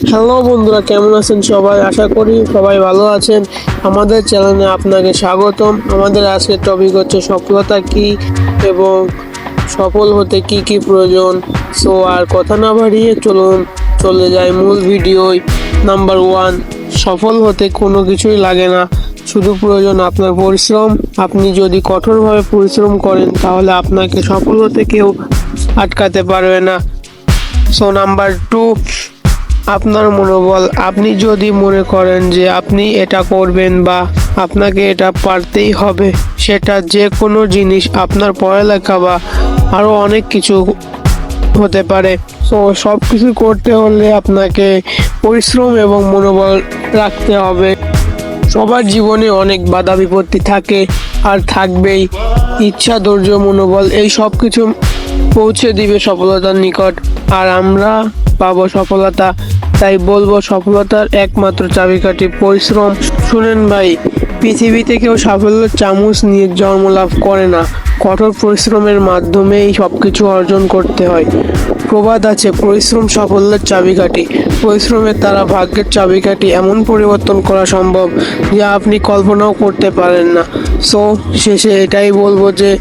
Hello বন্ধুরা, কেমন আছেন সবাই? আশা করি সবাই ভালো আছেন। আমাদের চ্যানেলে আপনাকে স্বাগতম। আমাদের আজকের টপিক হচ্ছে সফলতা কি এবং সফল হতে কি কি প্রয়োজন। সো আর কথা না বাড়িয়ে চলুন চলে যাই মূল ভিডিও। নাম্বার ওয়ান, সফল হতে কোনো কিছুই লাগে না, শুধু প্রয়োজন আপনার পরিশ্রম। আপনি যদি কঠোরভাবে পরিশ্রম করেন তাহলে আপনাকে সফল হতে কেউ আটকাতে পারবে না। সো নাম্বার টু, আপনার মনোবল। আপনি যদি মনে করেন যে আপনি এটা করবেন বা আপনাকে এটা পারতেই হবে, সেটা যে কোনো জিনিস, আপনার পড়ালেখা বা আরও অনেক কিছু হতে পারে। তো সব কিছু করতে হলে আপনাকে পরিশ্রম এবং মনোবল রাখতে হবে। সবার জীবনে অনেক বাধা বিপত্তি থাকে আর থাকবেই। ইচ্ছা, ধৈর্য, মনোবল এই সব কিছু পৌঁছে দিবে সফলতার নিকট, আর আমরা পাবো সফলতা। তাই বলবো, সফলতার একমাত্র চাবিকাঠি পরিশ্রম। শুনেন ভাই, পৃথিবীতে কেউ সাফল্যের চামচ নিয়ে জন্ম লাভ করে না, কঠোর পরিশ্রমের মাধ্যমেই সবকিছু অর্জন করতে হয়। প্রবাদ আছে, পরিশ্রম সাফল্যের চাবিকাঠি। পরিশ্রমের দ্বারা ভাগ্যের চাবিকাঠি এমন পরিবর্তন করা সম্ভব যা আপনি কল্পনাও করতে পারেন না। সো শেষে এটাই বলবো যে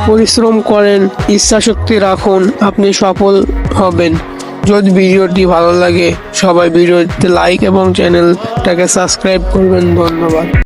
পরিশ্রম করেন, ইচ্ছাশক্তি রাখুন, আপনি সফল হবেন। যদি ভিডিওটি ভালো লাগে, সবাই ভিডিওতে লাইক এবং চ্যানেলটাকে সাবস্ক্রাইব করবেন। ধন্যবাদ।